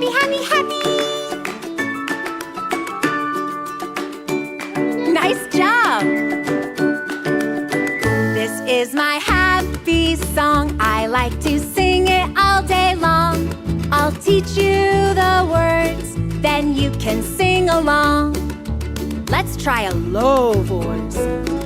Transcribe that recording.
happy, happy, happy. Nice job! This is my happy song. I like to sing it all day long. I'll teach you the words, then you can sing along. Let's try a low voice.